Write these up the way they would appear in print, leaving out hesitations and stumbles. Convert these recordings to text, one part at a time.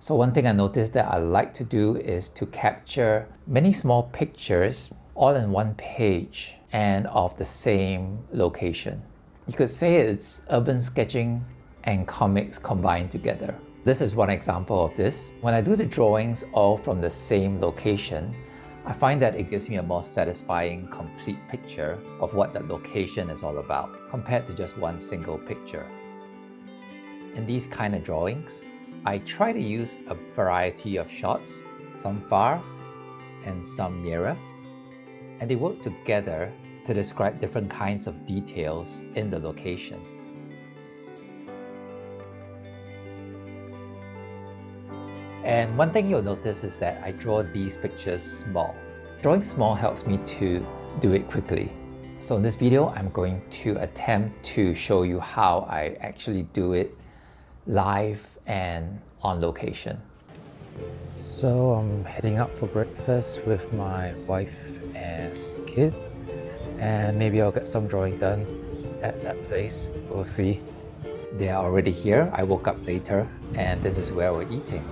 So one thing I noticed that I like to do is to capture many small pictures all in one page and of the same location. You could say it's urban sketching and comics combined together. This is one example of this. When I do the drawings all from the same location, I find that it gives me a more satisfying, complete picture of what that location is all about, compared to just one single picture. In these kind of drawings, I try to use a variety of shots, some far and some nearer, and they work together to describe different kinds of details in the location. And one thing you'll notice is that I draw these pictures small. Drawing small helps me to do it quickly. So in this video, I'm going to attempt to show you how I actually do it live and on location. So I'm heading out for breakfast with my wife and kid, and maybe I'll get some drawing done at that place. We'll see. They are already here. I woke up later and this is where we're eating.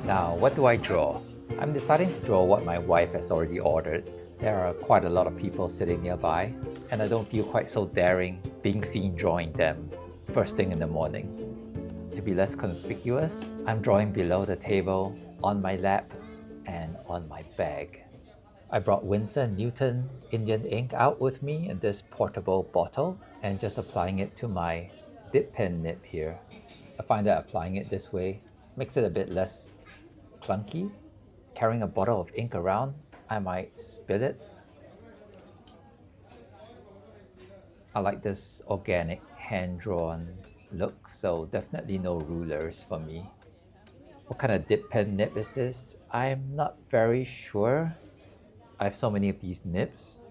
Now, what do I draw? I'm deciding to draw what my wife has already ordered. There are quite a lot of people sitting nearby, and I don't feel quite so daring being seen drawing them first thing in the morning. To be less conspicuous, I'm drawing below the table, on my lap, and on my bag. I brought Winsor & Newton Indian ink out with me in this portable bottle and just applying it to my dip pen nib here. I find that applying it this way makes it a bit less clunky. Carrying a bottle of ink around, I might spill it. I like this organic hand-drawn look, so definitely no rulers for me. What kind of dip pen nib is this? I'm not very sure. I have so many of these nibs,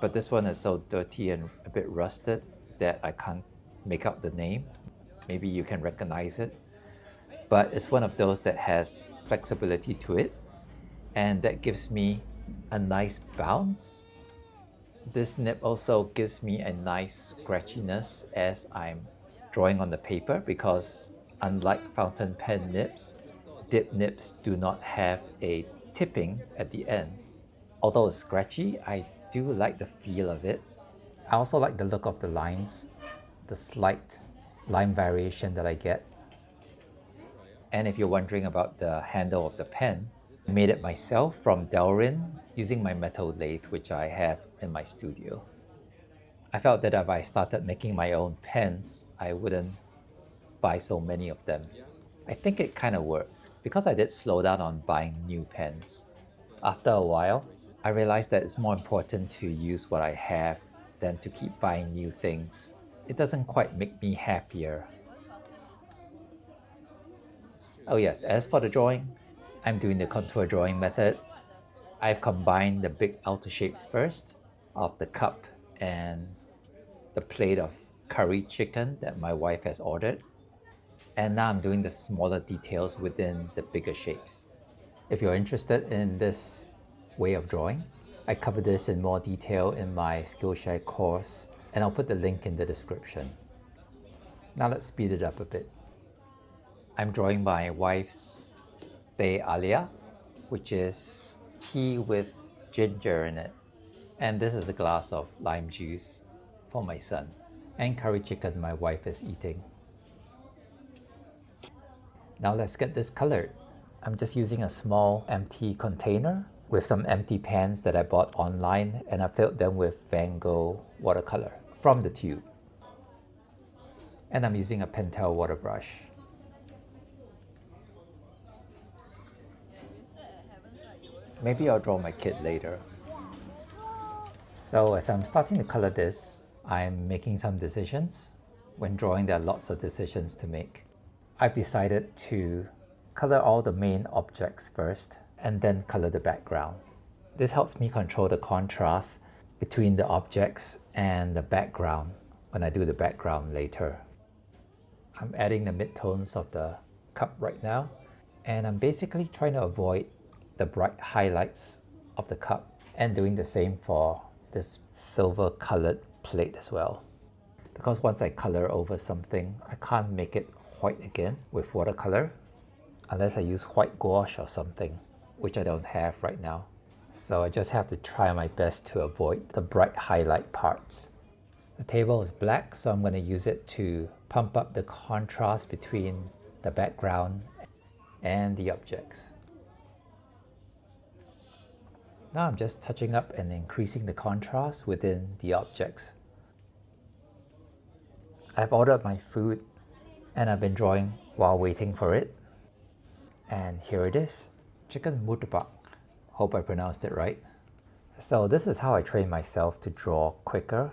but this one is so dirty and a bit rusted that I can't make out the name. Maybe you can recognize it, but it's one of those that has flexibility to it, and that gives me a nice bounce. This nib also gives me a nice scratchiness as I'm drawing on the paper, because unlike fountain pen nibs, dip nibs do not have a tipping at the end. Although it's scratchy, I do like the feel of it. I also like the look of the lines, the slight line variation that I get. And if you're wondering about the handle of the pen, I made it myself from Delrin using my metal lathe, which I have in my studio. I felt that if I started making my own pens, I wouldn't buy so many of them. I think it kind of worked, because I did slow down on buying new pens. After a while, I realized that it's more important to use what I have than to keep buying new things. It doesn't quite make me happier. Oh yes, as for the drawing, I'm doing the contour drawing method. I've combined the big outer shapes first of the cup and the plate of curry chicken that my wife has ordered. And now I'm doing the smaller details within the bigger shapes. If you're interested in this way of drawing, I cover this in more detail in my Skillshare course, and I'll put the link in the description. Now let's speed it up a bit. I'm drawing my wife's teh alia, which is tea with ginger in it. And this is a glass of lime juice for my son. And curry chicken my wife is eating. Now let's get this colored. I'm just using a small empty container with some empty pans that I bought online, and I filled them with Van Gogh watercolor from the tube. And I'm using a Pentel water brush. Maybe I'll draw my kid later. So as I'm starting to color this, I'm making some decisions. When drawing, there are lots of decisions to make. I've decided to color all the main objects first and then color the background. This helps me control the contrast between the objects and the background when I do the background later. I'm adding the midtones of the cup right now, and I'm basically trying to avoid the bright highlights of the cup, and doing the same for this silver colored plate as well. Because once I color over something, I can't make it white again with watercolor. unless I use white gouache or something, which I don't have right now. So I just have to try my best to avoid the bright highlight parts. The table is black, so I'm going to use it to pump up the contrast between the background and the objects. Now I'm just touching up and increasing the contrast within the objects. I've ordered my food and I've been drawing while waiting for it. And here it is, chicken murtabak. Hope I pronounced it right. So this is how I train myself to draw quicker.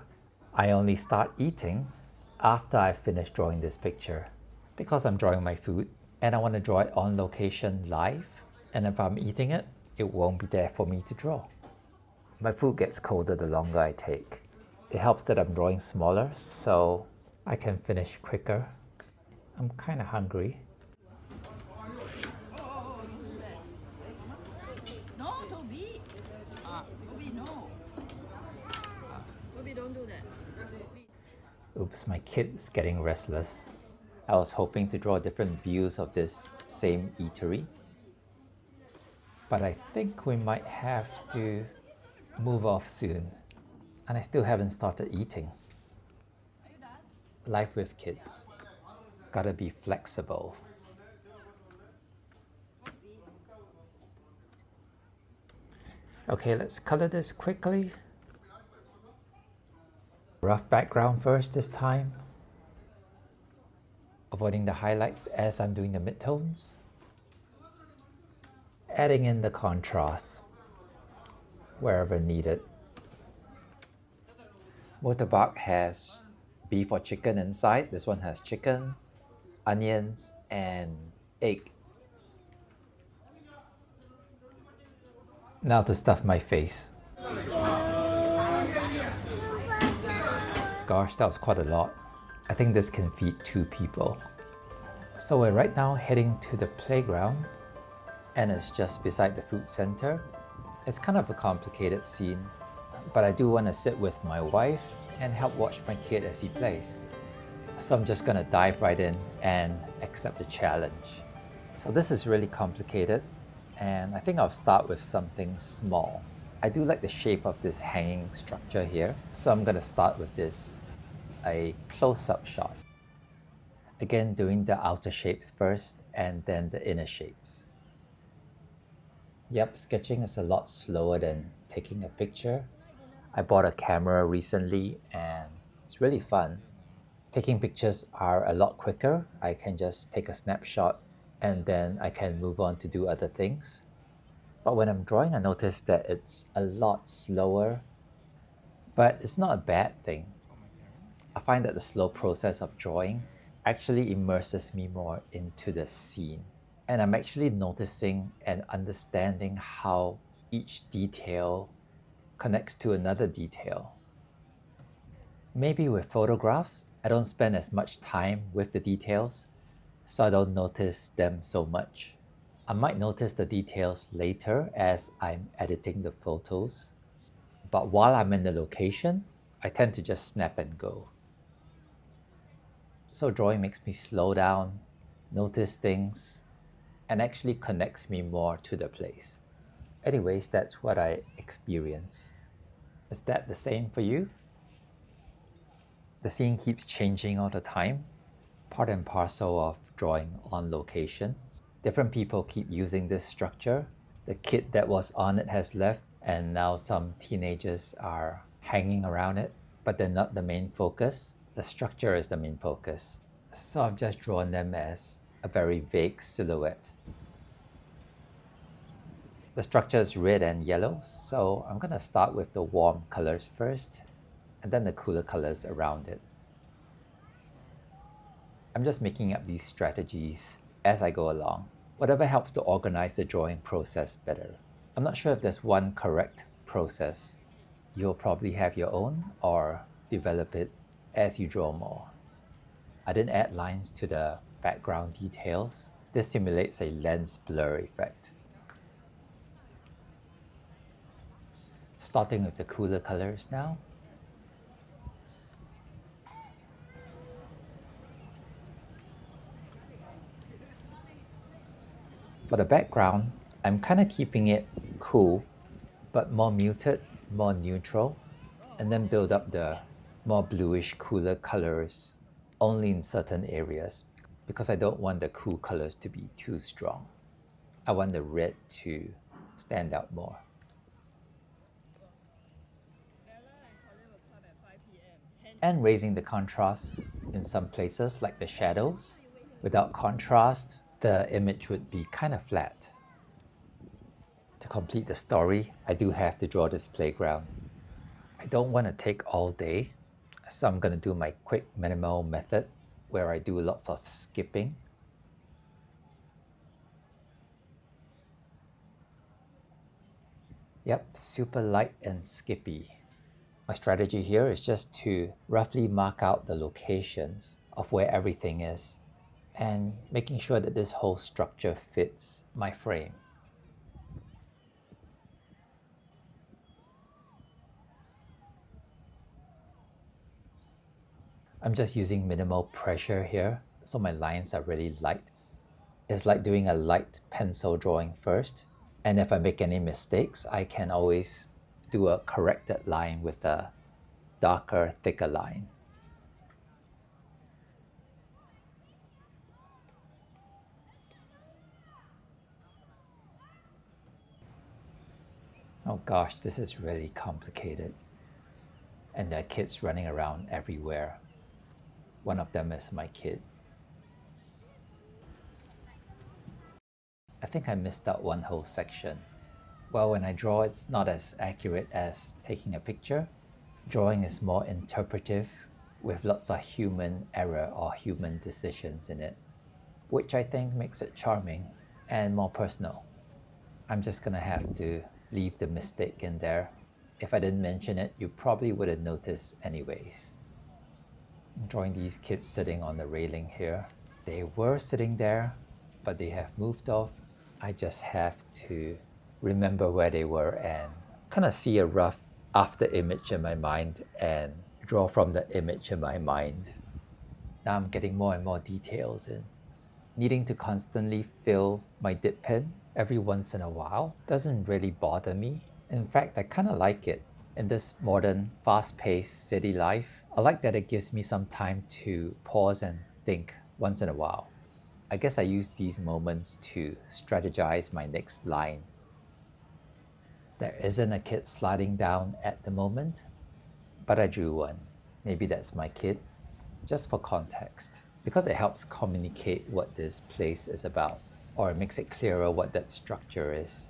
I only start eating after I finish drawing this picture because I'm drawing my food and I want to draw it on location live. And if I'm eating it, it won't be there for me to draw. My food gets colder the longer I take. It helps that I'm drawing smaller so I can finish quicker. I'm kind of hungry. No, Toby. Toby, no. Toby, don't do that. Oops, my kid is getting restless. I was hoping to draw different views of this same eatery, but I think we might have to move off soon. And I still haven't started eating. Life with kids. Gotta be flexible. Okay, let's color this quickly. Rough background first this time. Avoiding the highlights as I'm doing the midtones. Adding in the contrast wherever needed. Murtabak has beef or chicken inside. This one has chicken, onions, and egg. Now to stuff my face. Gosh, that was quite a lot. I think this can feed 2 people. So we're right now heading to the playground and it's just beside the food center. It's kind of a complicated scene, but I do want to sit with my wife and help watch my kid as he plays. So I'm just gonna dive right in and accept the challenge. So this is really complicated and I think I'll start with something small. I do like the shape of this hanging structure here, so I'm gonna start with this, a close-up shot. Again, doing the outer shapes first and then the inner shapes. Yep, sketching is a lot slower than taking a picture. I bought a camera recently and it's really fun. Taking pictures are a lot quicker. I can just take a snapshot and then I can move on to do other things. But when I'm drawing, I notice that it's a lot slower, but it's not a bad thing. I find that the slow process of drawing actually immerses me more into the scene. And I'm actually noticing and understanding how each detail connects to another detail. Maybe with photographs, I don't spend as much time with the details, so I don't notice them so much. I might notice the details later as I'm editing the photos, but while I'm in the location, I tend to just snap and go. So drawing makes me slow down, notice things, and actually connects me more to the place. Anyways, that's what I experience. Is that the same for you? The scene keeps changing all the time, part and parcel of drawing on location. Different people keep using this structure. The kid that was on it has left, and now some teenagers are hanging around it, but they're not the main focus. The structure is the main focus. So I've just drawn them as a very vague silhouette. The structure is red and yellow, so I'm gonna start with the warm colors first, and then the cooler colors around it. I'm just making up these strategies as I go along, whatever helps to organize the drawing process better. I'm not sure if there's one correct process. You'll probably have your own or develop it as you draw more. I didn't add lines to the background details. This simulates a lens blur effect. Starting with the cooler colors now. For the background, I'm kind of keeping it cool, but more muted, more neutral, and then build up the more bluish, cooler colors only in certain areas because I don't want the cool colors to be too strong. I want the red to stand out more. And raising the contrast in some places like the shadows. Without contrast, the image would be kind of flat. To complete the story, I do have to draw this playground. I don't want to take all day, so I'm going to do my quick minimal method where I do lots of skipping. Yep, super light and skippy. My strategy here is just to roughly mark out the locations of where everything is and making sure that this whole structure fits my frame. I'm just using minimal pressure here, so my lines are really light. It's like doing a light pencil drawing first, and if I make any mistakes, I can always do a corrected line with a darker, thicker line. Oh gosh, this is really complicated. And there are kids running around everywhere. One of them is my kid. I think I missed out one whole section. Well, when I draw, it's not as accurate as taking a picture. Drawing is more interpretive with lots of human error or human decisions in it, which I think makes it charming and more personal. I'm just gonna have to leave the mistake in there. If I didn't mention it, you probably would have noticed anyways. I'm drawing these kids sitting on the railing here. They were sitting there, but they have moved off. I just have to remember where they were and kind of see a rough after image in my mind and draw from the image in my mind. Now I'm getting more and more details in. Needing to constantly fill my dip pen every once in a while doesn't really bother me. In fact, I kind of like it. In this modern, fast-paced city life, I like that it gives me some time to pause and think once in a while. I guess I use these moments to strategize my next line. There isn't a kid sliding down at the moment, but I drew one. Maybe that's my kid, just for context, because it helps communicate what this place is about, or it makes it clearer what that structure is.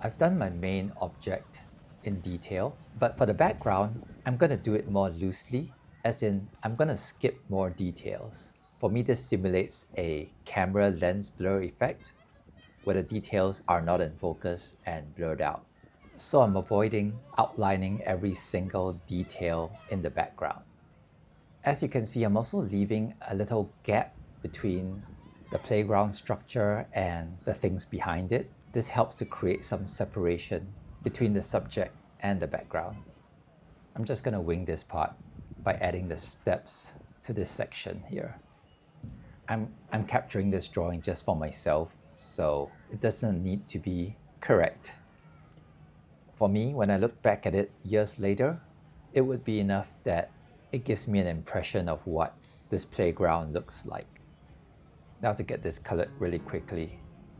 I've done my main object in detail, but for the background, I'm going to do it more loosely, as in I'm going to skip more details. For me, this simulates a camera lens blur effect, where the details are not in focus and blurred out. So I'm avoiding outlining every single detail in the background. As you can see, I'm also leaving a little gap between the playground structure and the things behind it. This helps to create some separation between the subject and the background. I'm just going to wing this part by adding the steps to this section here. I'm capturing this drawing just for myself, so it doesn't need to be correct. For me, when I look back at it years later, it would be enough that it gives me an impression of what this playground looks like. Now to get this colored really quickly,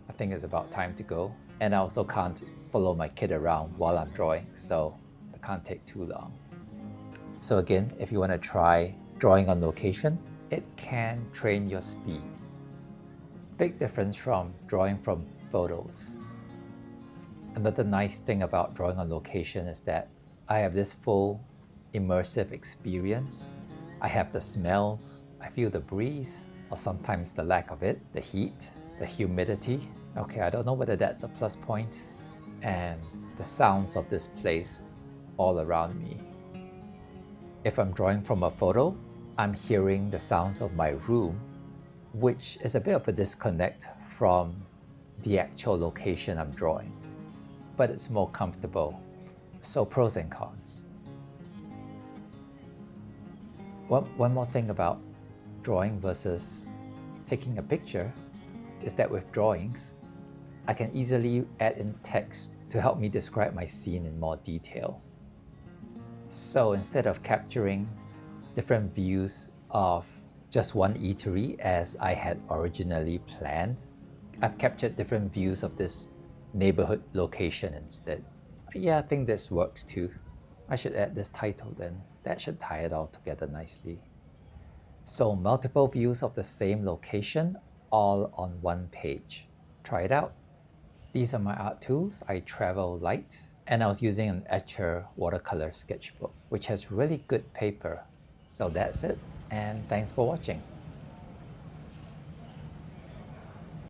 I think it's about time to go. And I also can't follow my kid around while I'm drawing, so it can't take too long. So again, if you want to try drawing on location, it can train your speed. Big difference from drawing from photos. Another nice thing about drawing on location is that I have this full immersive experience. I have the smells, I feel the breeze, or sometimes the lack of it, the heat, the humidity. Okay, I don't know whether that's a plus point, and the sounds of this place all around me. If I'm drawing from a photo, I'm hearing the sounds of my room, which is a bit of a disconnect from the actual location I'm drawing, but it's more comfortable. So pros and cons. One more thing about drawing versus taking a picture. is that with drawings, I can easily add in text to help me describe my scene in more detail. So instead of capturing different views of just one eatery as I had originally planned, I've captured different views of this neighborhood location instead. Yeah, I think this works too. I should add this title then. That should tie it all together nicely. So multiple views of the same location all on one page. Try it out. These are my art tools. I travel light and I was using an Etcher watercolor sketchbook, which has really good paper. So that's it, and thanks for watching.